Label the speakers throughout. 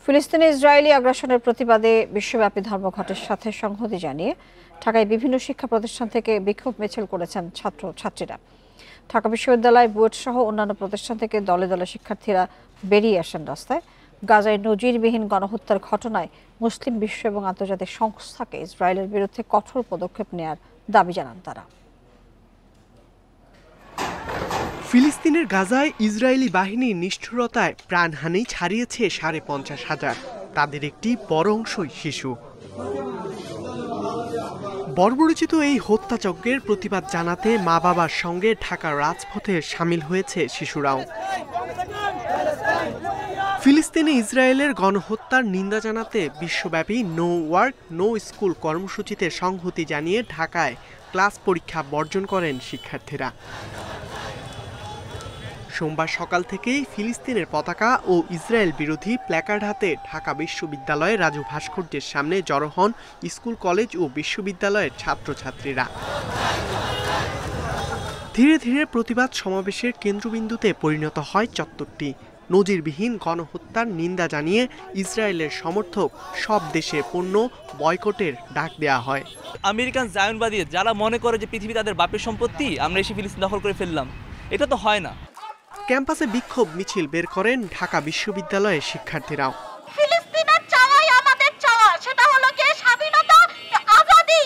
Speaker 1: ফিলিস্তিনে ইসরায়েলি আগ্রাসনের প্রতিবাদে বিশ্বব্যাপী ধর্মঘটের সাথে সংহতি জানিয়ে ঢাকায় বিভিন্ন শিক্ষা প্রতিষ্ঠান থেকে বিক্ষোভ মিছিল করেছেন ছাত্রছাত্রীরা। ঢাকা বিশ্ববিদ্যালয়, বুয়েট সহ অন্যান্য প্রতিষ্ঠান থেকে দলে দলে শিক্ষার্থীরা বেরিয়ে আসেন রাস্তায়। গাজায় নজিরবিহীন গণহত্যার ঘটনায় মুসলিম বিশ্ব এবং আন্তর্জাতিক সংস্থাকে ইসরায়েলের বিরুদ্ধে কঠোর পদক্ষেপ নেয়ার দাবি জানান তারা।
Speaker 2: ফিলিস্তিনের গাজায় ইসরায়েলি বাহিনীর নিষ্ঠুরতায় প্রাণহানি ছাড়িয়েছে ৫৫,০০০। তাদের একটি বড় অংশই শিশু। বর্বরোচিত এই হত্যাযজ্ঞের প্রতিবাদ জানাতে মা বাবার সঙ্গে ঢাকার রাজপথে সামিল হয়েছে শিশুরাও। ফিলিস্তিনে ইসরায়েলের গণহত্যার নিন্দা জানাতে বিশ্বব্যাপী নো ওয়ার্ক নো স্কুল কর্মসূচিতে সংহতি জানিয়ে ঢাকায় ক্লাস পরীক্ষা বর্জন করেন শিক্ষার্থীরা। সোমবার সকাল থেকেই ফিলিস্তিনের পতাকা ও ইসরায়েল বিরোধী প্ল্যাকার্ড হাতে ঢাকা বিশ্ববিদ্যালয়ের রাজু ভাস্কর্যের সামনে জড়ো হন স্কুল, কলেজ ও বিশ্ববিদ্যালয়ের ছাত্রছাত্রীরা। ধীরে ধীরে প্রতিবাদ সমাবেশের কেন্দ্রবিন্দুতে পরিণত হয় চত্বরটি। নজিরবিহীন গণহত্যার নিন্দা জানিয়ে ইসরায়েলের সমর্থক সব দেশে পণ্য বয়কটের ডাক দেয়া হয়।
Speaker 3: আমেরিকান জায়নবাদী যারা মনে করে যে পৃথিবী তাদের বাপের সম্পত্তি, আমরা এসে ফিলিস্তিন দখল করে ফেললাম, এটা তো হয় না।
Speaker 2: ক্যাম্পাসে বিক্ষোভ মিছিল বের করেন ঢাকা বিশ্ববিদ্যালয়ের শিক্ষার্থীরাও।
Speaker 4: ফিলিস্তিনের চাওয়াই আমাদের চাওয়া, সেটা হলো কি স্বাধীনতা, আজাদি।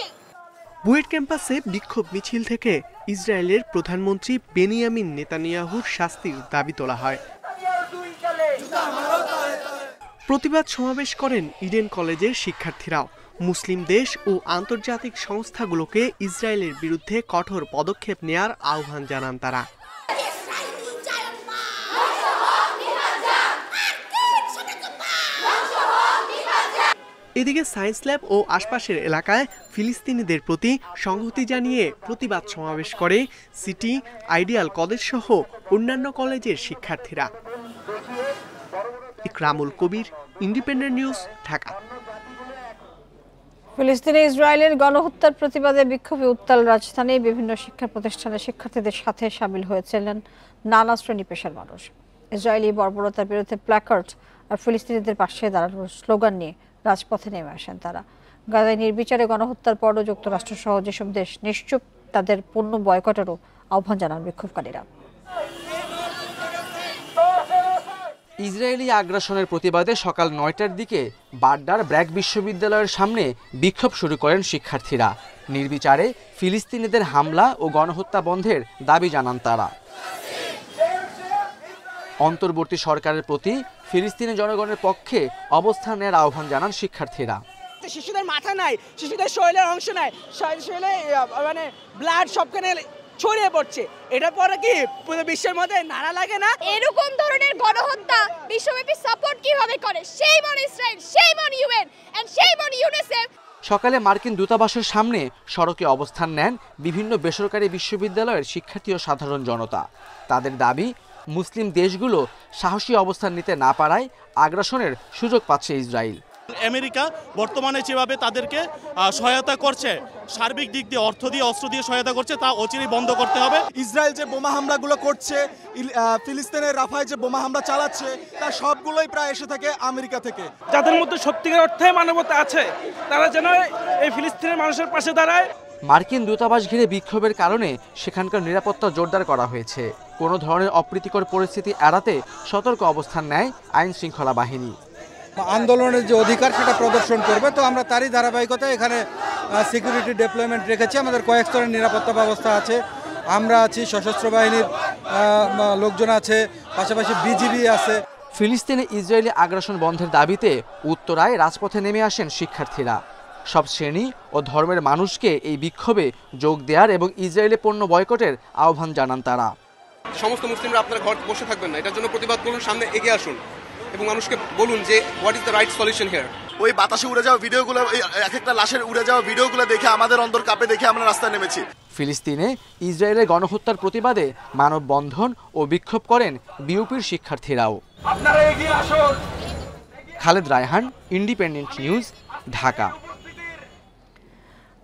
Speaker 2: বুয়েট ক্যাম্পাসে বিক্ষোভ মিছিল থেকে ইসরায়েলের প্রধানমন্ত্রী বেনিয়ামিন নেতানিয়াহুর শাস্তির দাবি তোলা হয়। প্রতিবাদ সমাবেশ করেন ইডেন কলেজের শিক্ষার্থীরাও। মুসলিম দেশ ও আন্তর্জাতিক সংস্থাগুলোকে ইসরায়েলের বিরুদ্ধে কঠোর পদক্ষেপ নেয়ার আহ্বান জানান তারা। এদিকে সায়েন্স ল্যাব ও আশপাশের এলাকায় ফিলিস্তিনিদের প্রতি সংহতি জানিয়ে প্রতিবাদ সমাবেশ করে সিটি, আইডিয়াল কলেজ সহ অন্যান্য কলেজের শিক্ষার্থীরা। ইকরামুল কবির, ইন্ডিপেন্ডেন্ট নিউজ, ঢাকা।
Speaker 1: ফিলিস্তিনে ইসরায়েলের গণহত্যার প্রতিবাদে বিক্ষোভে উত্তাল রাজধানী। বিভিন্ন শিক্ষা প্রতিষ্ঠানের শিক্ষার্থীদের সাথে সামিল হয়েছিলেন নানা শ্রেণী পেশার মানুষ। ইসরায়েলি বর্বরতার বিরুদ্ধে প্ল্যাকার্ড আর ফিলিস্তিনিদের পাশে দাঁড়ানোর স্লোগান নিয়ে রাজপথে নেমে আসেন তারা। গাজায় নির্বিচারে গণহত্যার পরও যুক্তরাষ্ট্র সহ যেসব দেশ নিশ্চুপ, তাদের পণ্য বয়কটেরও আহ্বান জানান বিক্ষোভকারীরা।
Speaker 5: ইসরায়েলি আগ্রাসনের প্রতিবাদে সকাল ৯টার দিকে বাড্ডার ব্র্যাক বিশ্ববিদ্যালয়ের সামনে বিক্ষোভ শুরু করেন শিক্ষার্থীরা। নির্বিচারে ফিলিস্তিনিদের হামলা ও গণহত্যা বন্ধের দাবি জানান তারা। অন্তর্বর্তী সরকারের প্রতি ফিলিস্তিনি জনগণের পক্ষে অবস্থান নেওয়ার আহ্বান জানান শিক্ষার্থীরা।
Speaker 6: শিশুদের মাথা নাই, শিশুদের শরীরের অংশ নাই, শরীরে মানে ব্লাড সবখানে ছড়িয়ে পড়ছে। এটা পরে কি পুরো বিশ্বের মধ্যে নাড়া লাগে না?
Speaker 4: এরকম ধরনের গণহত্যা বিশ্বব্যাপী সাপোর্ট কিভাবে করে? সেই মন ইসরায়েল, সেই মন ইউএন এন্ড সেই মন ইউনিসেফ।
Speaker 5: সকালে মার্কিন দূতাবাসের সামনে সড়কে অবস্থান নেন বিভিন্ন বেসরকারি বিশ্ববিদ্যালয়ের শিক্ষার্থী ও সাধারণ জনতা। তাদের দাবি, মুসলিম দেশগুলো সাহসী অবস্থান নিতে না পারায় আগ্রাসনের সুযোগ পাচ্ছে ইসরায়েল।
Speaker 7: আমেরিকা বর্তমানে যেভাবে তাদেরকে সহায়তা করছে, সার্বিক দিক দিয়ে অর্থ দিয়ে, অস্ত্র দিয়ে সহায়তা করছে, তা অচিরেই বন্ধ করতে হবে।
Speaker 8: ইসরায়েল যে বোমা হামলাগুলো করছে, ফিলিস্তিনের রাফায় যে বোমা হামলা চালাচ্ছে, তার সবগুলোই প্রায় এসে থাকে আমেরিকা থেকে।
Speaker 6: যাদের মধ্যে সত্যিকার অর্থে মানবতা আছে, তারা যেন এই ফিলিস্তিনের মানুষের পাশে দাঁড়ায়।
Speaker 5: মার্কিন দূতাবাস ঘিরে বিক্ষোভের কারণে সেখানকার নিরাপত্তা জোরদার করা হয়েছে। কোনো ধরনের অপ্রীতিকর পরিস্থিতি এড়াতে সতর্ক অবস্থান নেয় আইন শৃঙ্খলা বাহিনী।
Speaker 9: আন্দোলনের যে অধিকার সেটা প্রদর্শন করবে, তো আমরা তারই ধারাবাহিকতায় এখানে সিকিউরিটি ডিপ্লয়মেন্ট রেখেছি। আমাদের কয়েক স্তরের নিরাপত্তা ব্যবস্থা আছে। আমরা আছি, সশস্ত্র বাহিনীর লোকজন আছে, পাশাপাশি বিজিবি আছে।
Speaker 5: ফিলিস্তিনে ইসরায়েলি আগ্রাসন বন্ধের দাবিতে উত্তরায় রাজপথে নেমে আসেন শিক্ষার্থীরা। সব শ্রেণী ও ধর্মের মানুষকে এই বিক্ষোভে যোগ দেওয়ার এবং ইসরায়েলি পণ্য বয়কটের আহ্বান জানান তারা।
Speaker 10: সমস্ত মুসলিমরা আপনার ঘর বসে থাকবেন না, এটার জন্য প্রতিবাদ করুন, সামনে এগিয়ে আসুন এবং মানুষকে বলুন যে what is the right solution here.
Speaker 8: ওই বাতাসে উড়ে যাওয়া ভিডিওগুলো, এক একটা লাশের উড়ে যাওয়া ভিডিওগুলো দেখে আমাদের অন্তর কাঁপে, দেখে আমরা রাস্তায় নেমেছি।
Speaker 5: ফিলিস্তিনে ইসরায়েলের গণহত্যার প্রতিবাদে মানববন্ধন ও বিক্ষোভ করেন বিউপির শিক্ষার্থীরাও।
Speaker 8: আপনারা এগিয়ে আসুন।
Speaker 5: Khaled Raihan, independent news, Dhaka.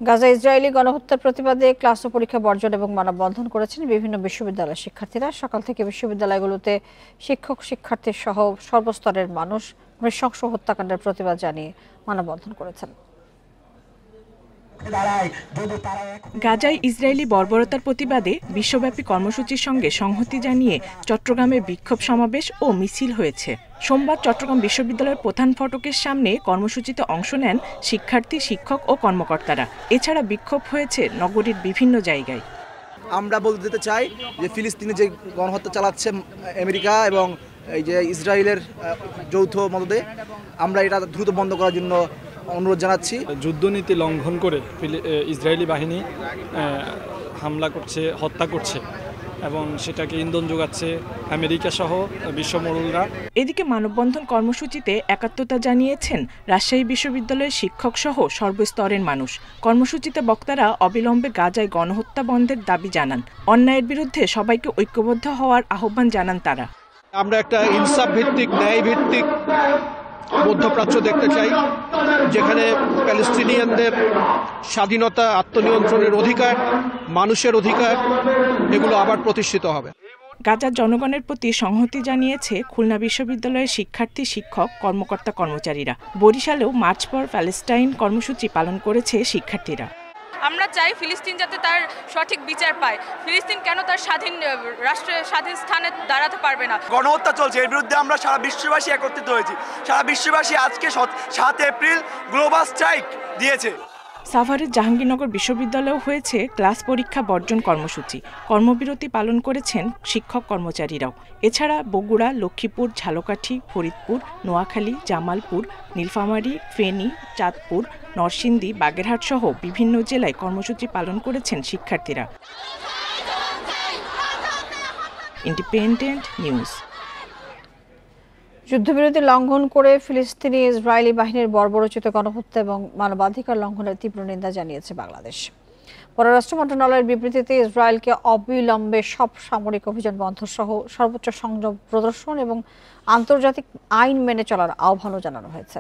Speaker 1: Gaza Israeli গণহত্যার প্রতিবাদে ক্লাস ও পরীক্ষা বর্জন এবং মানববন্ধন করেছেন বিভিন্ন বিশ্ববিদ্যালয়ের শিক্ষার্থীরা। সকাল থেকে বিশ্ববিদ্যালয়গুলোতে শিক্ষক শিক্ষার্থী সহ সর্বস্তরের মানুষ নৃশংস হত্যাকাণ্ডের প্রতিবাদ জানিয়ে মানববন্ধন করেছেন।
Speaker 11: গাজায় ইসরায়েলি বর্বরতার প্রতিবাদে বিশ্বব্যাপী কর্মসূচির সঙ্গে সংহতি জানিয়ে চট্টগ্রামে বিক্ষোভ সমাবেশ ও মিছিল হয়েছে। সোমবার চট্টগ্রাম বিশ্ববিদ্যালয়ের প্রধান ফটকের সামনে কর্মসূচিতে অংশ নেন শিক্ষার্থী, শিক্ষক ও কর্মকর্তারা। এছাড়া বিক্ষোভ হয়েছে নগরীর বিভিন্ন জায়গায়।
Speaker 12: আমরা বলতে দিতে চাই যে ফিলিস্তিনে যে গণহত্যা চালাচ্ছে আমেরিকা এবং এই যে ইসরায়েলের যৌথ মদদে, আমরা এটা দ্রুত বন্ধ করার জন্য অনুরোধ জানাচ্ছি।
Speaker 13: যুদ্ধনীতি লঙ্ঘন করে ইসরায়েলি বাহিনী হামলা করছে, হত্যা করছে এবং সেটাকে ইন্ধন যোগাচ্ছে আমেরিকা সহ বিশ্বমোড়লরা।
Speaker 11: এদিকে মানববন্ধন কর্মসূচিতে একাত্মতা জানিয়েছেন রাজশাহী বিশ্ববিদ্যালয়ের শিক্ষক সহ সর্বস্তরের মানুষ। কর্মসূচিতে বক্তারা অবিলম্বে গাজায় গণহত্যা বন্ধের দাবি জানান। অন্যায়ের বিরুদ্ধে সবাইকে ঐক্যবদ্ধ হওয়ার আহ্বান জানান তারা।
Speaker 14: আমরা একটা ইনসাফ ভিত্তিক, ন্যায় ভিত্তিক মধ্যপ্রাচ্য দেখতে চাই, যেখানে প্যালেস্টিনিয়ানদের স্বাধীনতা, আত্মনিয়ন্ত্রণের অধিকার, মানুষের অধিকার, এগুলো আবার প্রতিষ্ঠিত হবে।
Speaker 11: গাজার জনগণের প্রতি সংহতি জানিয়েছে খুলনা বিশ্ববিদ্যালয়ের শিক্ষার্থী, শিক্ষক, কর্মকর্তা, কর্মচারীরা। বরিশালেও মার্চ ফর প্যালেস্টাইন কর্মসূচি পালন করেছে শিক্ষার্থীরা।
Speaker 15: আমরা চাই ফিলিস্তিন যাতে তার সঠিক বিচার পায়। ফিলিস্তিন কেন তার স্বাধীন রাষ্ট্রের স্বাধীন স্থানে দাঁড়াতে পারবে না?
Speaker 16: গণহত্যা চলছে, এর বিরুদ্ধে আমরা সারা বিশ্ববাসী একত্রিত হয়েছি। সারা বিশ্ববাসী আজকে 7 এপ্রিল গ্লোবাল স্ট্রাইক দিয়েছে।
Speaker 11: সাভারের জাহাঙ্গীরনগর বিশ্ববিদ্যালয়েও হয়েছে ক্লাস পরীক্ষা বর্জন কর্মসূচি। কর্মবিরতি পালন করেছেন শিক্ষক কর্মচারীরাও। এছাড়া বগুড়া, লক্ষ্মীপুর, ঝালকাঠি, ফরিদপুর, নোয়াখালী, জামালপুর, নীলফামারী, ফেনী, চাঁদপুর, নরসিংদী, বাগেরহাট সহ বিভিন্ন জেলায় কর্মসূচি পালন করেছেন শিক্ষার্থীরা। Independent news.
Speaker 1: যুদ্ধবিরতি লঙ্ঘন করে ফিলিস্তিনি ইসরায়েলি বাহিনীর বর্বরোচিত গণহত্যা এবং মানবাধিকার লঙ্ঘনের তীব্র নিন্দা জানিয়েছে বাংলাদেশ। পররাষ্ট্র মন্ত্রণালয়ের বিবৃতিতে ইসরায়েলকে অবিলম্বে সব সামরিক অভিযান বন্ধ সহ সর্বোচ্চ সংযম প্রদর্শন এবং আন্তর্জাতিক আইন মেনে চলার আহ্বানও জানানো হয়েছে।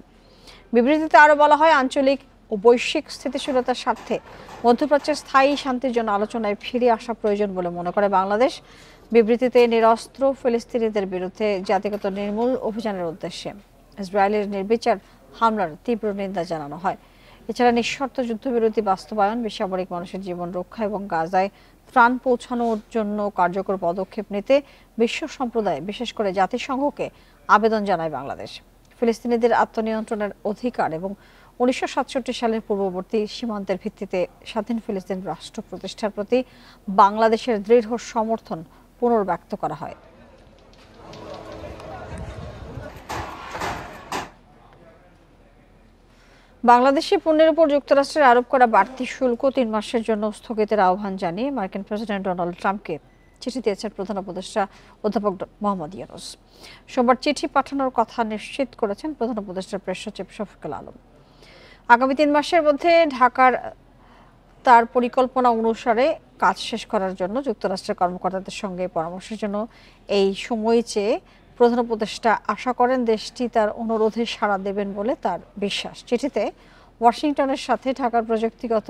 Speaker 1: বিবৃতিতে আরও বলা হয়, আঞ্চলিক ও বৈশ্বিক স্থিতিশীলতার স্বার্থে মধ্যপ্রাচ্যের স্থায়ী শান্তির জন্য আলোচনায় ফিরে আসা প্রয়োজন বলে মনে করে বাংলাদেশ। বিবৃতিতে নিরস্ত্র ফিলিস্তিনিদের বিরুদ্ধে জাতিগত নির্মূল অভিযানের উদ্দেশ্যে ইসরায়েলের নির্বিচার হামলার তীব্র নিন্দা জানানো হয়। এছাড়া নিঃশর্ত যুদ্ধবিরতি বাস্তবায়ন, বেসামরিক মানুষের জীবন রক্ষা এবং গাজায় ত্রাণ পৌঁছানোর জন্য কার্যকর পদক্ষেপ নিতে বিশ্ব সম্প্রদায়, বিশেষ করে জাতিসংঘকে আবেদন জানায় বাংলাদেশ। ফিলিস্তিনিদের আত্মনিয়ন্ত্রণের অধিকার এবং 1967 সালের পূর্ববর্তী সীমান্তের ভিত্তিতে স্বাধীন ফিলিস্তিন রাষ্ট্র প্রতিষ্ঠার প্রতি বাংলাদেশের দৃঢ় সমর্থন পুনর্ব্যক্ত করা হয়। বাংলাদেশি পণ্যের উপর যুক্তরাষ্ট্রের আরোপ করা বাড়তি শুল্ক 3 মাসের জন্য স্থগিতের আহ্বান জানিয়ে মার্কিন প্রেসিডেন্ট ডোনাল্ড ট্রাম্পকে চিঠি দিয়েছেন প্রধান উপদেষ্টা অধ্যাপক মোহাম্মদ ইউনূস। সোমবার চিঠি পাঠানোর কথা নিশ্চিত করেছেন প্রধান উপদেষ্টার প্রেস সচিব শফিকুল আলম। আগামী 3 মাসের মধ্যে ঢাকার তার পরিকল্পনা অনুসারে কাজ শেষ করার জন্য যুক্তরাষ্ট্রের কর্মকর্তাদের সঙ্গে পরামর্শের জন্য এই সময় চেয়ে প্রধান উপদেষ্টা আশা করেন দেশটি তার অনুরোধে সাড়া দেবেন বলে তার বিশ্বাস। চিঠিতে ওয়াশিংটনের সাথে ঢাকার প্রযুক্তিগত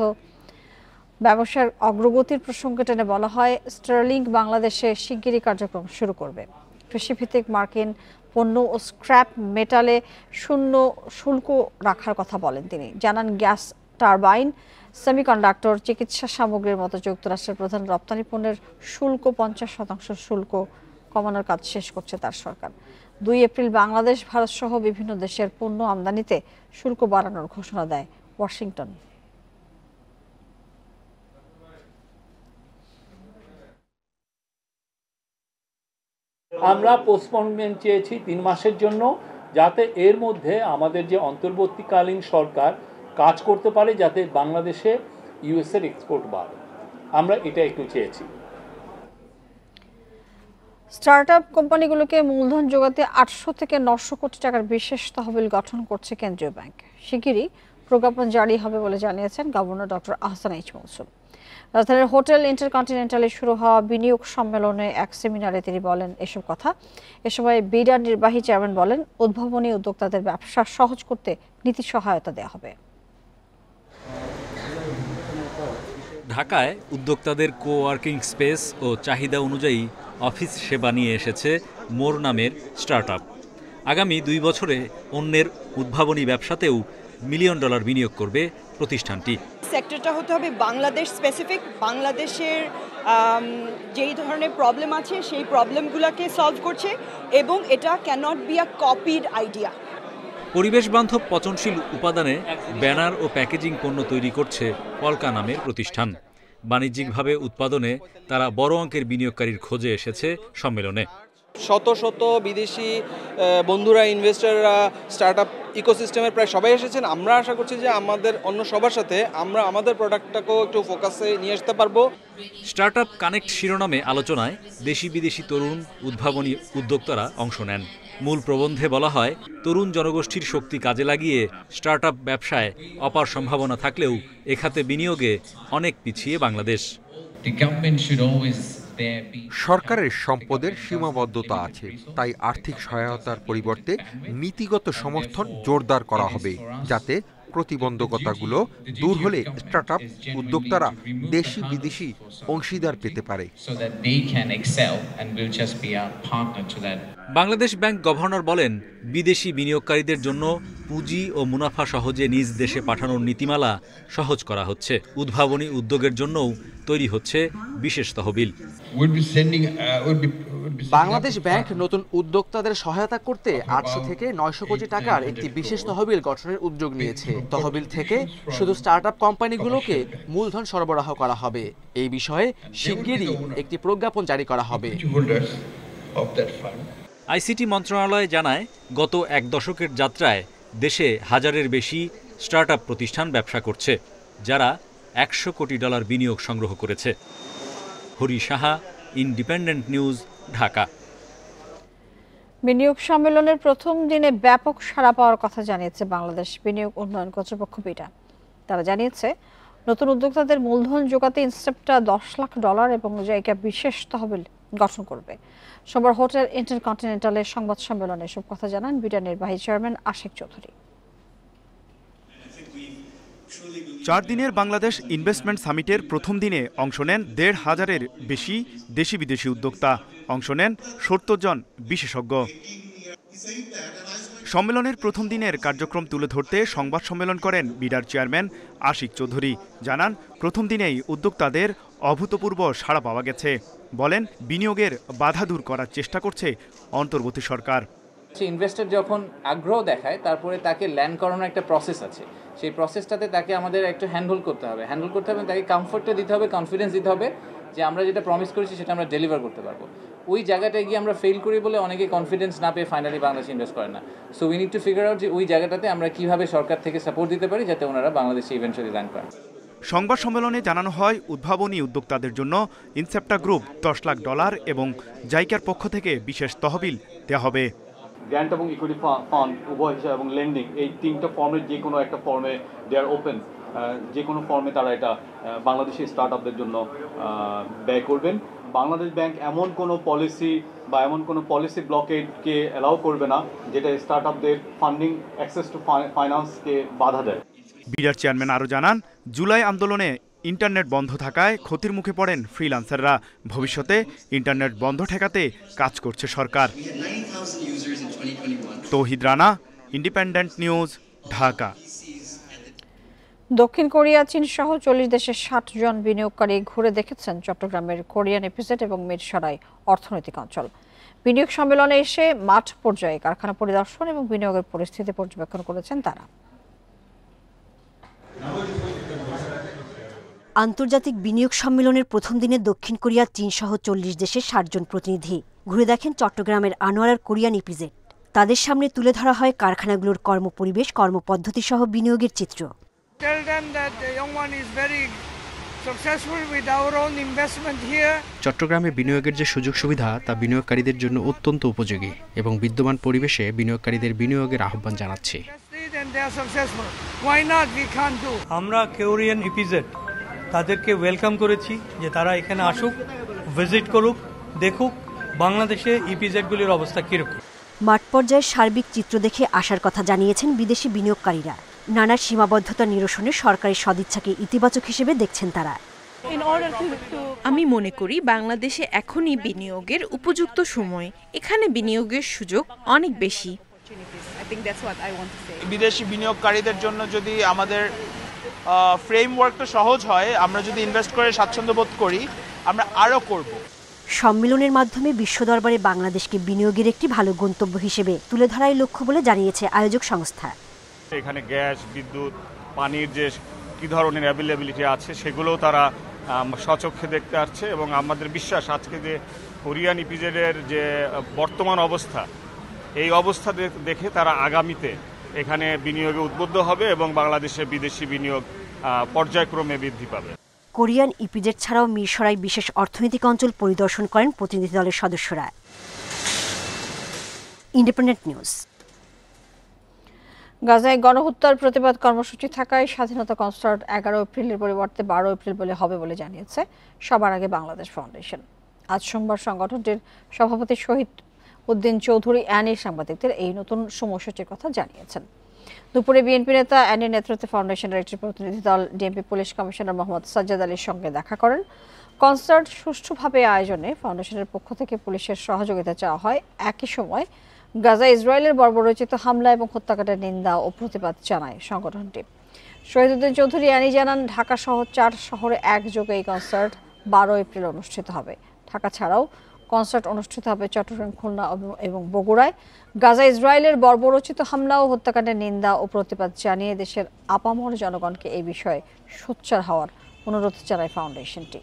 Speaker 1: ব্যবসার অগ্রগতির প্রসঙ্গে টেনে বলা হয়, স্টার্লিং বাংলাদেশে শিগগিরই কার্যক্রম শুরু করবে। কৃষিভিত্তিক মার্কিন পণ্য ও স্ক্র্যাপ মেটালে শূন্য শুল্ক রাখার কথা বলেন তিনি। জানান, গ্যাস টারবাইন, সেমিকন্ডাক্টর, চিকিৎসা সামগ্রীর মতো যুক্তরাষ্ট্রের প্রধান রপ্তানি পণ্যের শুল্ক 50% শুল্ক কমানোর কাজ শেষ করছে তার সরকার। 2 এপ্রিল বাংলাদেশ, ভারত সহ বিভিন্ন দেশের পণ্য আমদানিতে শুল্ক বাড়ানোর ঘোষণা দেয় ওয়াশিংটন।
Speaker 17: আমরা পোস্টপোনমেন্ট চেয়েছি 3 মাসের জন্য, যাতে এর মধ্যে আমাদের যে অন্তর্বর্তীকালীন সরকার কাজ করতে পারে, যাতে বাংলাদেশে ইউএসের এক্সপোর্ট বাড়ে। আমরা এটা একটু চেয়েছি।
Speaker 1: স্টার্টআপ কোম্পানিগুলোকে মূলধন যোগাতে 800 থেকে 900 কোটি টাকার বিশেষ তহবিল গঠন করছে কেন্দ্রীয় ব্যাংক। শিগগিরই প্রজ্ঞাপন জারি হবে বলে জানিয়েছেন governor doctor Ahsan H Mansur. রাজধানীর হোটেল ইন্টারকন্টিনেন্টালে শুরু হওয়া বিনিয়োগ সম্মেলনে এক সেমিনারে তিনি বলেন এসব কথা। এ সময় বিডার নির্বাহী চেয়ারম্যান বলেন, উদ্ভাবনী উদ্যোক্তাদের ব্যবসা সহজ করতে নীতি সহায়তা দেওয়া হবে।
Speaker 18: ঢাকায় উদ্যোক্তাদের কোওয়ার্কিং স্পেস ও চাহিদা অনুযায়ী অফিস সেবা নিয়ে এসেছে মোর নামের স্টার্টআপ। আগামী 2 বছরে অন্যের উদ্ভাবনী ব্যবসাতেও $1 মিলিয়ন বিনিয়োগ করবে প্রতিষ্ঠানটি।
Speaker 19: সেক্টরটা হতে হবে বাংলাদেশ স্পেসিফিক, বাংলাদেশের যেই ধরনের প্রবলেম আছে সেই প্রবলেমগুলোকে সলভ করছে, এবং এটা cannot be a copied idea.
Speaker 18: পরিবেশ বান্ধব পচনশীল উপাদানে ব্যানার ও প্যাকেজিং পণ্য তৈরি করছে পলকা নামের প্রতিষ্ঠান। বাণিজ্যিকভাবে উৎপাদনে তারা বড় অঙ্কের বিনিয়োগকারীর খোঁজে এসেছে সম্মেলনে।
Speaker 20: শত শত বিদেশি বন্ধুরা, ইনভেস্টররা, স্টার্টআপ ইকোসিস্টেমের প্রায় সবাই এসেছেন। আমরা আশা করছি যে আমাদের অন্য সবার সাথে আমরা আমাদের প্রোডাক্টটাকেও একটু ফোকাসে নিয়ে আসতে পারবো।
Speaker 18: স্টার্টআপ কানেক্ট শিরোনামে আলোচনায় দেশি বিদেশি তরুণ উদ্ভাবনী উদ্যোক্তারা অংশ নেন। মূল প্রবন্ধে বলা হয়, তরুণ জনগোষ্ঠীর শক্তি কাজে লাগিয়ে স্টার্টআপ ব্যবসায় অপার সম্ভাবনা থাকলেও এ খাতে বিনিয়োগে অনেক পিছিয়ে বাংলাদেশ।
Speaker 21: সরকারের সম্পদের সীমাবদ্ধতা আছে, তাই আর্থিক সহায়তার পরিবর্তে নীতিগত সমর্থন জোরদার করা হবে, যাতে প্রতিবন্ধকতাগুলো দূর হলে স্টার্টআপ উদ্যোক্তারা দেশি বিদেশি অংশীদার পেতে পারে।
Speaker 18: বাংলাদেশ ব্যাংক গভর্নর বলেন, বিদেশি বিনিয়োগকারীদের জন্য পুঁজি ও মুনাফা সহজে নিজ দেশে পাঠানোর নীতিমালা সহজ করা হচ্ছে। উদ্ভাবনী উদ্যোগের জন্যও তৈরি হচ্ছে বিশেষ তহবিল।
Speaker 5: বাংলাদেশ ব্যাংক নতুন উদ্যোক্তাদের সহায়তা করতে 800 থেকে 900 কোটি টাকার একটি বিশেষ তহবিল গঠনের উদ্যোগ নিয়েছে। তহবিল থেকে শুধু স্টার্টআপ কোম্পানিগুলোকে মূলধন সরবরাহ করা হবে। এই বিষয়ে শিগগিরই একটি প্রজ্ঞাপন জারি করা হবে।
Speaker 18: আইসিটি মন্ত্রণালয় জানায়, গত 1 দশকের যাত্রায় দেশে 1000-এর বেশি স্টার্টআপ প্রতিষ্ঠান ব্যবসা করছে, যারা $100 কোটি বিনিয়োগ সংগ্রহ করেছে। Hari Saha, independent news, Dhaka.
Speaker 1: বিনিয়োগ সম্মেলনের প্রথম দিনে ব্যাপক সাড়া পাওয়ার কথা জানিয়েছে বাংলাদেশ বিনিয়োগ উন্নয়ন কর্তৃপক্ষ বিডা। তারা জানিয়েছে, নতুন উদ্যোক্তাদের মূলধন জোগাতে ইনসেপ্টা $10 লাখ এবং জায়গা বিশেষ তহবিল গঠন করবে। সোমবার হোটেল ইন্টারকন্টিনেন্টালের সংবাদ সম্মেলনে এসব কথা জানান বিডা নির্বাহী চেয়ারম্যান আশিক চৌধুরী।
Speaker 22: 4 দিনের বাংলাদেশ ইনভেস্টমেন্ট সামিটের প্রথম দিনে অংশ নেন 1,500-এর বেশি দেশি বিদেশি উদ্যোক্তা। অংশ নেন 70 জন বিশেষজ্ঞ। সম্মেলনের প্রথম দিনের কার্যক্রম তুলে ধরতে সংবাদ সম্মেলন করেন বিডার চেয়ারম্যান আশিক চৌধুরী। জানান, প্রথম দিনেই উদ্যোক্তাদের অভূতপূর্ব সাড়া পাওয়া গেছে। বলেন, বিনিয়োগের বাধা দূর করার চেষ্টা করছে অন্তর্বর্তী সরকার।
Speaker 23: ইনভেস্টর যখন আগ্রহ দেখায়, তারপরে তাকে ল্যান্ড করানোর একটা প্রসেস আছে। সেই প্রসেসটাতে তাকে আমাদের একটু হ্যান্ডল করতে হবে, তাকে কমফোর্টটা দিতে হবে, কনফিডেন্স দিতে হবে যে আমরা যেটা প্রমিস করেছি সেটা আমরা ডেলিভার করতে পারবো। ওই জায়গাটায় গিয়ে আমরা ফেল করি বলে অনেকে কনফিডেন্স না পেয়ে ফাইনালি বাংলাদেশ ইনভেস্ট করে না। So we need to figure out যে ওই জায়গাটাতে আমরা কিভাবে সরকার থেকে সাপোর্ট দিতে পারি যাতে ওনারা বাংলাদেশে ইভেন্টুয়ালি ল্যান্ড করেন।
Speaker 22: সংবাদ সম্মেলনে জানানো হয়, উদ্ভাবনী উদ্যোক্তাদের জন্য ইনসেপ্টা গ্রুপ $10 লাখ এবং জাইকার পক্ষ থেকে বিশেষ তহবিল দেওয়া হবে।
Speaker 24: গ্র্যান্ট এবং ইকুইটি ফান্ড উভয় হিসাবে এবং লেন্ডিং, এই 3টা ফর্মের যে কোনো একটা ফর্মে দে আর ওপেন। যে কোনো ফর্মে তারা এটা বাংলাদেশি স্টার্টআপদের জন্য ব্যয় করবেন। বাংলাদেশ ব্যাংক এমন কোনো পলিসি বা এমন কোনো পলিসি ব্লকেডকে অ্যালাউ করবে না যেটা স্টার্টআপদের ফান্ডিং অ্যাক্সেস টু ফাইন্যান্সকে বাধা দেয়।
Speaker 22: বিডার চেয়ারম্যান আরও জানান, জুলাই আন্দোলনে ইন্টারনেট বন্ধ থাকায় ক্ষতির মুখে পড়েন ফ্রিল্যান্সাররা। ভবিষ্যতে ইন্টারনেট বন্ধ ঠেকাতে কাজ করছে সরকার। তৌহিদ রানা, ইন্ডিপেন্ডেন্ট নিউজ, ঢাকা।
Speaker 1: দক্ষিণ কোরিয়া, চীন সহ 40 দেশের 60 জন বিনিয়োগকারী ঘুরে দেখেছেন চট্টগ্রামের কোরিয়ান এপিজেড এবং মিরসরাই অর্থনৈতিক অঞ্চল। বিনিয়োগ সম্মেলনে এসে মাঠ পর্যায়ে কারখানা পরিদর্শন এবং বিনিয়োগের পরিস্থিতি পর্যবেক্ষণ করেছেন তারা।
Speaker 25: আন্তর্জাতিক বিনিয়োগ সম্মেলনের প্রথম দিনে দক্ষিণ কোরিয়া, চীন সহ 40 দেশের 60 জন প্রতিনিধি ঘুরে দেখেন চট্টগ্রামের আনোয়ারার কোরিয়ান ইপিজেড। তাদের সামনে তুলে ধরা হয় কারখানাগুলোর কর্মপরিবেশ, কর্মপদ্ধতি সহ বিনিয়োগের চিত্র।
Speaker 26: চট্টগ্রামে বিনিয়োগের যে সুযোগ সুবিধা তা বিনিয়োগকারীদের জন্য অত্যন্ত উপযোগী এবং বিদ্যমান পরিবেশে বিনিয়োগকারীদের বিনিয়োগের আহ্বান জানাচ্ছি।
Speaker 27: আমরা কোরিয়ান ইপিজেড তাদেরকে ওয়েলকাম করেছি যে তারা এখানে আসুক, ভিজিট করুক, দেখুক বাংলাদেশে ইপিজেডগুলির অবস্থা কীরকম।
Speaker 25: মাঠ পর্যায়ে সার্বিক চিত্র দেখে আসার কথা জানিয়েছেন বিদেশি বিনিয়োগকারীরা। নানা সীমাবদ্ধতা নিরসনে সরকারি সদিচ্ছাকে ইতিবাচক হিসেবে দেখছেন তারা।
Speaker 2: আমি মনে করি বাংলাদেশে এখনই বিনিয়োগের উপযুক্ত সময়। এখানে বিনিয়োগের সুযোগ অনেক বেশি।
Speaker 3: বিদেশি বিনিয়োগকারীদের জন্য যদি আমাদের ফ্রেমওয়ার্কটা সহজ হয়, আমরা যদি ইনভেস্ট করে স্বাচ্ছন্দ্য বোধ করি, আমরা আরও করব।
Speaker 25: সম্মেলনের মাধ্যমে বিশ্ব দরবারে বাংলাদেশকে বিনিয়োগের একটি ভালো গন্তব্য হিসেবে তুলে ধরাই লক্ষ্য বলে জানিয়েছে আয়োজক সংস্থা।
Speaker 4: এখানে গ্যাস, বিদ্যুৎ, পানির যে কী ধরনের অ্যাভেলেবিলিটি আছে সেগুলোও তারা স্বচক্ষে দেখতে আসছে এবং আমাদের বিশ্বাস আজকে যে কোরিয়ান ইপিজেডের যে বর্তমান অবস্থা, এই অবস্থা দেখে তারা আগামীতে এখানে বিনিয়োগে উদ্বুদ্ধ হবে এবং বাংলাদেশে বিদেশি বিনিয়োগ পর্যায়ক্রমে বৃদ্ধি পাবে।
Speaker 25: কোরিয়ান ইপিজেড ছাড়াও মিরসরাই বিশেষ অর্থনৈতিক অঞ্চল পরিদর্শন করেন প্রতিনিধি দলের সদস্যরা। Independent news.
Speaker 1: গাজায় গণহত্যার প্রতিবাদ কর্মসূচি থাকায় স্বাধীনতা কনসার্ট 11 এপ্রিলের পরিবর্তে 12 এপ্রিল বলে হবে বলে জানিয়েছে সবার আগে বাংলাদেশ ফাউন্ডেশন। আজ সোমবার সংগঠনটির সভাপতি শহীদ উদ্দিন চৌধুরী অ্যানি সাংবাদিকদের এই নতুন সময়সূচির কথা জানিয়েছেন। দুপুরে বিএনপি নেতা অ্যানির নেতৃত্বে ফাউন্ডেশনের একটি প্রতিনিধি দল DMP police commissioner Mohammad Sajjad আলীর সঙ্গে দেখা করেন। কনসার্ট সুষ্ঠুভাবে আয়োজনে ফাউন্ডেশনের পক্ষ থেকে পুলিশের সহযোগিতা চাওয়া হয়। একই সময় গাজা ইসরায়েলের বর্বরোচিত হামলা এবং হত্যাকাণ্ডের নিন্দা ও প্রতিবাদ জানায় সংগঠনটি। শহীদ উদ্দিন চৌধুরী অ্যানি জানান, ঢাকা সহ 4 শহরে একযোগে এই কনসার্ট 12 এপ্রিল অনুষ্ঠিত হবে। ঢাকা ছাড়াও কনসার্ট অনুষ্ঠিত হবে চট্টগ্রাম, খুলনা এবং বগুড়ায়। গাজা ইসরায়েলের বর্বরোচিত হামলা ও হত্যাকাণ্ডের নিন্দা ও প্রতিবাদ জানিয়ে দেশের আপামর জনগণকে এই বিষয়ে সোচ্চার হওয়ার অনুরোধ জানায় ফাউন্ডেশনটি।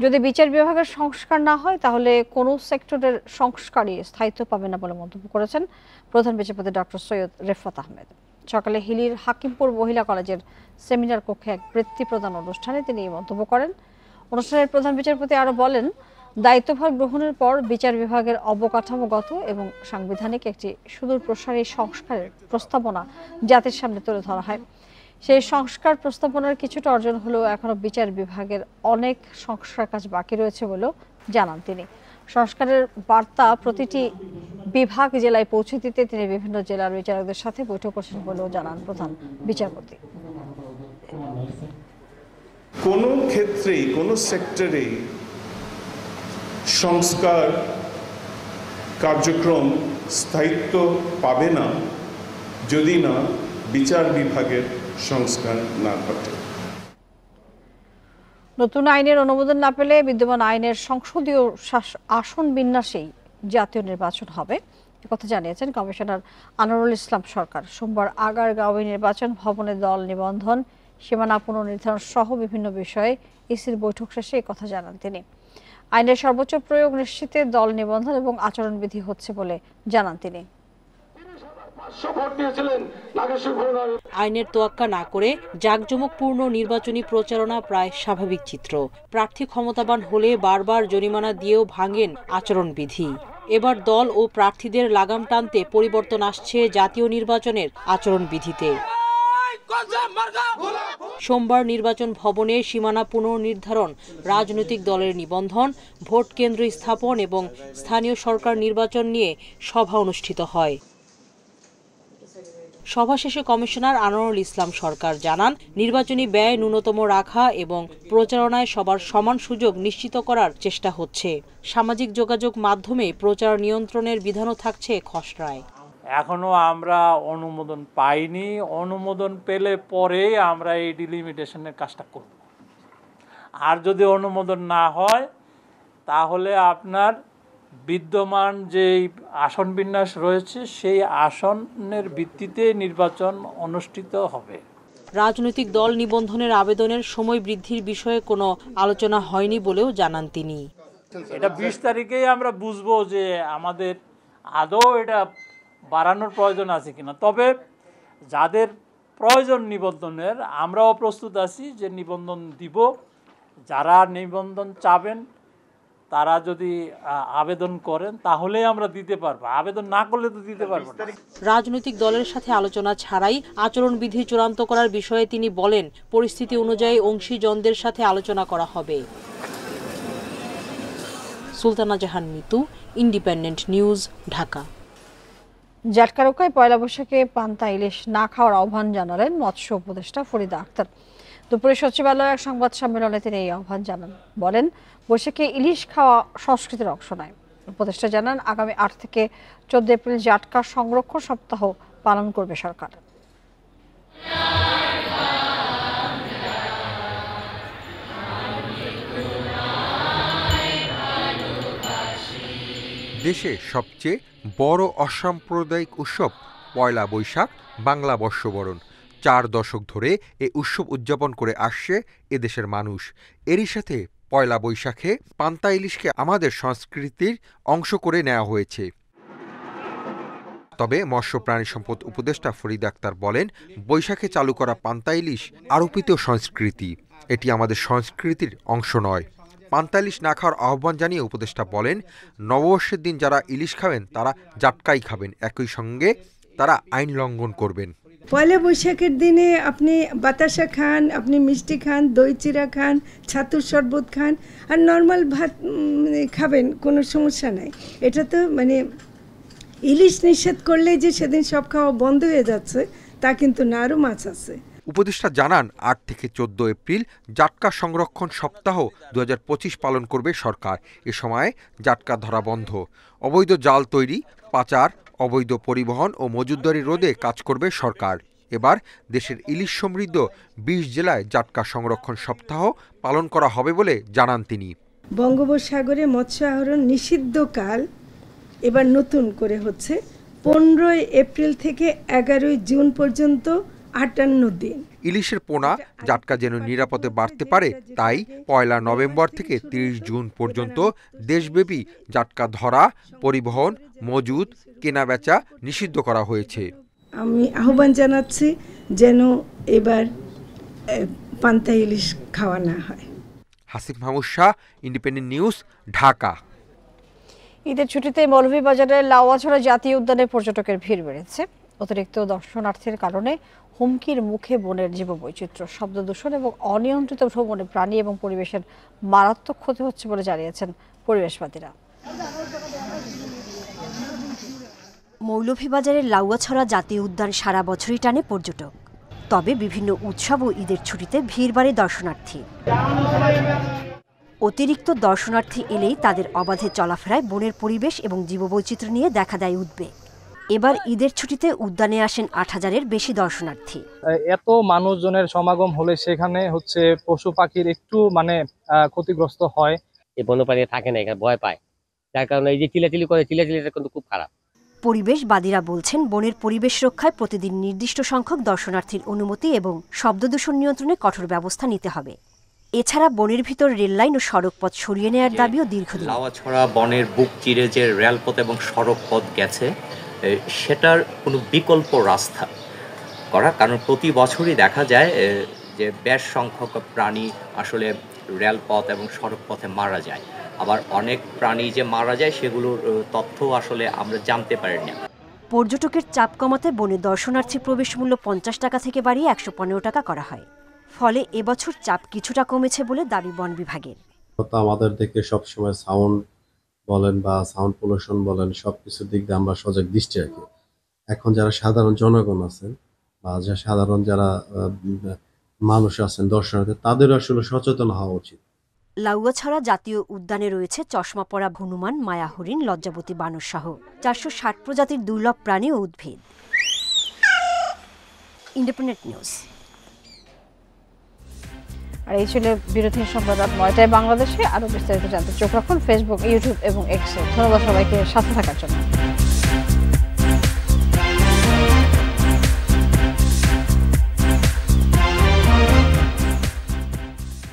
Speaker 1: যদি বিচার বিভাগের সংস্কার না হয় তাহলে কোনো সেক্টরের সংস্কারই স্থায়িত্ব পাবে না বলে মন্তব্য করেছেন প্রধান বিচারপতি ডক্টর সৈয়দ রেফাত আহমেদ। সকালে হিলির হাকিমপুর মহিলা কলেজের সেমিনার কক্ষে এক বৃত্তি প্রদান অনুষ্ঠানে তিনি এই মন্তব্য করেন। অনুষ্ঠানের প্রধান বিচারপতি আরও বলেন, দায়িত্বভার গ্রহণের পর বিচার বিভাগের অবকাঠামোগত এবং সাংবিধানিক একটি সুদূর প্রসারী সংস্কারের প্রস্তাবনা জাতির সামনে তুলে ধরা হয়। সেই সংস্কার প্রস্তাবনার কিছুটা অর্জন হলেও এখনও বিচার বিভাগের অনেক সংস্কার কাজ বাকি রয়েছে বলেও জানান তিনি। সংস্কারের বার্তা প্রতিটি বিভাগ জেলায় পৌঁছে দিতে তিনি বিভিন্ন জেলার বিচারকদের সাথে বৈঠক করছেন বলেও জানান প্রধান বিচারপতি।
Speaker 6: কোনো ক্ষেত্রেই কোনো সেক্টরেই সংস্কার কার্যক্রম স্থায়িত্ব পাবে না যদি না বিচার বিভাগের সংস্কার না ঘটে।
Speaker 1: নতুন আইনের অনুমোদন না পেলে বিদ্যমান আইনের সংসদীয় আসন বিন্যাসেই জাতীয় নির্বাচন হবে, একথা জানিয়েছেন কমিশনার আনোয়ারুল ইসলাম সরকার। সোমবার আগারগাঁওয়ে নির্বাচন ভবনে দল নিবন্ধন, সীমানা পুনর্নির্ধারণ সহ বিভিন্ন বিষয়ে ইসির বৈঠক শেষে একথা জানান তিনি। আইনের সর্বোচ্চ প্রয়োগ নিশ্চিতে দল নিবন্ধন এবং আচরণবিধি হচ্ছে বলে জানান তিনি।
Speaker 7: আইনের তোয়াক্কা না করে জাঁকজমকপূর্ণ নির্বাচনী প্রচারণা প্রায় স্বাভাবিক চিত্র। প্রার্থী ক্ষমতাবান হলে বারবার জরিমানা দিয়েও ভাঙেন আচরণবিধি। এবার দল ও প্রার্থীদের লাগাম টানতে পরিবর্তন আসছে জাতীয় নির্বাচনের আচরণবিধিতে। সোমবার নির্বাচন ভবনে সীমানা পুনর্নির্ধারণ, রাজনৈতিক দলের নিবন্ধন, ভোট কেন্দ্র স্থাপন এবং স্থানীয় সরকার নির্বাচন নিয়ে সভা অনুষ্ঠিত হয়। সভা শেষে কমিশনার আনোয়ারুল ইসলাম সরকার জানান, নির্বাচনী ব্যয় ন্যূনতম রাখা এবং প্রচারণায় সবার সমান সুযোগ নিশ্চিত করার চেষ্টা হচ্ছে। সামাজিক যোগাযোগ মাধ্যমে প্রচার নিয়ন্ত্রণের বিধানও থাকছে খসড়ায়।
Speaker 17: এখনো আমরা অনুমোদন পাইনি, অনুমোদন পেলে পরে আমরা এই ডিলিমিটেশনের কাজটা করব। আর যদি অনুমোদন না হয় তাহলে আপনার বিদ্যমান যে আসন বিন্যাস রয়েছে সেই আসনের ভিত্তিতে নির্বাচন অনুষ্ঠিত হবে।
Speaker 7: রাজনৈতিক দল নিবন্ধনের আবেদনের সময় বৃদ্ধির বিষয়ে কোনো আলোচনা হয়নি বলেও জানান তিনি।
Speaker 17: এটা 20 তারিখেই আমরা বুঝবো যে আমাদের আদৌ এটা বাড়ানোর প্রয়োজন আছে কিনা। তবে যাদের প্রয়োজন নিবন্ধনের, আমরাও প্রস্তুত আছি যে নিবন্ধন দিব। যারা নিবন্ধন চাবেন তারা যদি আবেদন করেন তাহলে আমরা দিতে পারবো, আবেদন না করলে তো দিতে পারবো না।
Speaker 7: রাজনৈতিক দলের সাথে আলোচনা ছাড়াই আচরণবিধি চূড়ান্ত করার বিষয়ে তিনি বলেন, পরিস্থিতি অনুযায়ী অংশীজনদের সাথে আলোচনা করা হবে। সুলতানা জাহান মিতু, ইন্ডিপেন্ডেন্ট নিউজ, ঢাকা।
Speaker 1: জাটকারকায় পয়লা বৈশাখে পান্তা ইলিশ না খাওয়ার আহ্বান জানালেন মৎস্য উপদেষ্টা ফরিদা আক্তার। দুপুরে সচিবালয়ে এক সংবাদ সম্মেলনে তিনি এই আহ্বান জানান। বলেন, বৈশাখে ইলিশ খাওয়া সংস্কৃতির অংশ নয়। উপদেষ্টা জানান, আগামী ৮ থেকে ১৪ এপ্রিল জাটকা সংরক্ষণ সপ্তাহ পালন করবে সরকার।
Speaker 21: দেশে সবচেয়ে বড় অসাম্প্রদায়িক উৎসব পয়লা বৈশাখ বাংলা বর্ষবরণ। 4 দশক ধরে এই উৎসব উদযাপন করে আসছে এদেশের মানুষ। এরই সাথে পয়লা বৈশাখে পান্তা ইলিশকে আমাদের সংস্কৃতির অংশ করে নেওয়া হয়েছে। তবে মৎস্য প্রাণী সম্পদ উপদেষ্টা ফরিদা আক্তার বলেন, বৈশাখে চালু করা পান্তা ইলিশ আরোপিত সংস্কৃতি, এটি আমাদের সংস্কৃতির অংশ নয়। পান্তা ইলিশ না খাওয়ার আহ্বান জানিয়ে উপদেষ্টা বলেন, নববর্ষের দিন যারা ইলিশ খাবেন তারা জাটকাই খাবেন, একই সঙ্গে তারা আইন লঙ্ঘন করবেন।
Speaker 8: পয়লা বৈশাখের দিনে আপনি বাতাসা খান, আপনি মিষ্টি খান, দই চিরা খান, ছাতুর শরবত খান, আর নর্মাল ভাত খাবেন, কোনো সমস্যা নাই। এটা তো ইলিশ নিষেধ করলে যে সেদিন সব খাওয়া বন্ধ হয়ে যাচ্ছে তা কিন্তু না, আরও মাছ আছে।
Speaker 21: উপদেষ্টা জানান, 8 থেকে 14 এপ্রিল জাটকা সংরক্ষণ সপ্তাহ 2025 পালন করবে সরকার। এ সময় জাটকা ধরা বন্ধ, অবৈধ জাল তৈরি, পাচার, অবৈধ পরিবহন ও মজুতদারি রোধে কাজ করবে সরকার। এবার দেশের ইলিশ সমৃদ্ধ 20 জেলায় জাটকা সংরক্ষণ সপ্তাহ পালন করা হবে বলে জানান তিনি।
Speaker 8: বঙ্গোপসাগরে মৎস্য আহরণ নিষিদ্ধকাল এবার নতুন করে হচ্ছে 15 এপ্রিল থেকে 11 জুন পর্যন্ত 58 দিন।
Speaker 21: ইলিশের পোনা জাটকা যেন নিরাপদে বাড়তে পারে, তাই 1 নভেম্বর থেকে 30 জুন পর্যন্ত দেশব্যাপী জাটকা ধরা, পরিবহন, মজুদ, কেনাবেচা নিষিদ্ধ করা হয়েছে।
Speaker 8: আমি আহ্বান জানাচ্ছি যেন এবার পান্তা ইলিশ খাওয়া না হয়।
Speaker 21: Hasif Mahmud Shah, independent news, Dhaka.
Speaker 1: ঈদের ছুটিতে মৌলভীবাজারের লাউয়াছড়া জাতীয় উদ্যানে পর্যটকের ভিড় বেড়েছে। অতিরিক্ত দর্শনার্থীর কারণে হুমকির মুখে বনের জীববৈচিত্র্য, শব্দ দূষণ এবং অনিয়ন্ত্রিত ভ্রমণে প্রাণী এবং পরিবেশের মারাত্মক ক্ষতি হচ্ছে বলে জানিয়েছেন পরিবেশবাদীরা।
Speaker 25: মৌলভীবাজারের লাউয়াছড়া জাতীয় উদ্যান সারা বছরই টানে পর্যটক। তবে বিভিন্ন উৎসব ও ঈদের ছুটিতে ভিড় বাড়ে দর্শনার্থী। অতিরিক্ত দর্শনার্থী এলেই তাদের অবাধে চলাফেরায় বনের পরিবেশ এবং জীববৈচিত্র্য নিয়ে দেখা দেয় উদ্বেগ। এবার ঈদের ছুটিতে উদ্যানে আসেন 8000-এর বেশি দর্শনার্থী।
Speaker 9: এত মানুষজনের সমাগম হলে সেখানে পশু পাখির একটু ক্ষতিগ্রস্ত হয়।
Speaker 10: এই বন্যপ্রাণী থাকে না, এখানে ভয় পায়, যার কারণে এই যে চিলাচিলি করে, চিলাচিলিটা কিন্তু খুব খারাপ।
Speaker 25: পরিবেশবাদীরা বলছেন, বনের পরিবেশ রক্ষায় প্রতিদিন নির্দিষ্ট সংখ্যক দর্শনার্থীর অনুমতি এবং শব্দ দূষণ নিয়ন্ত্রণে কঠোর ব্যবস্থা নিতে হবে। এছাড়া বনের ভিতর রেললাইন ও সড়কপথ সরিয়ে নেওয়ার দাবিও দীর্ঘদিন।
Speaker 12: লাউয়াছড়া বনের বুক চিরে যে রেলপথ এবং সড়কপথ গেছে, সেটার কোনো বিকল্প রাস্তা করা, কারণ প্রতি বছরই দেখা যায় যে বেশ সংখ্যক প্রাণী আসলে রেলপথ এবং সড়কপথে মারা যায়। আবার অনেক প্রাণী যে মারা যায় সেগুলোর তথ্য আসলে আমরা জানতে পারি না।
Speaker 25: পর্যটকের চাপ কমাতে বনে দর্শনার্থী প্রবেশ মূল্য 50 টাকা থেকে বাড়িয়ে 115 টাকা করা হয়। ফলে এবছর চাপ কিছুটা কমেছে বলে দাবি বন বিভাগের।
Speaker 13: আমাদের দিকে সবসময় সাউন্ড বলেন বা সাউন্ড পলিউশন বলেন, সবকিছুর দিক দিয়ে আমরা সজাগ দৃষ্টি রাখি। এখন যারা সাধারণ জনগণ আছেন বা সাধারণ যারা মানুষ আছেন দর্শনার্থী, তাদের আসলে সচেতন হওয়া উচিত।
Speaker 25: লাউয়াছড়া জাতীয় উদ্যানে রয়েছে চশমা পরা হনুমান, মায়া হরিণ, লজ্জাবতী বানর সহ 460 প্রজাতির দুর্লভ প্রাণী ও উদ্ভিদ। Independent news.
Speaker 1: আর এই ছিল বিরোধী সংবাদ 9টায় বাংলাদেশে। আরো বিস্তারিত জানতে চোখ রাখুন ফেসবুক, ইউটিউব এবং এক্সে। ধন্যবাদ সবাইকে সাথে থাকার জন্য।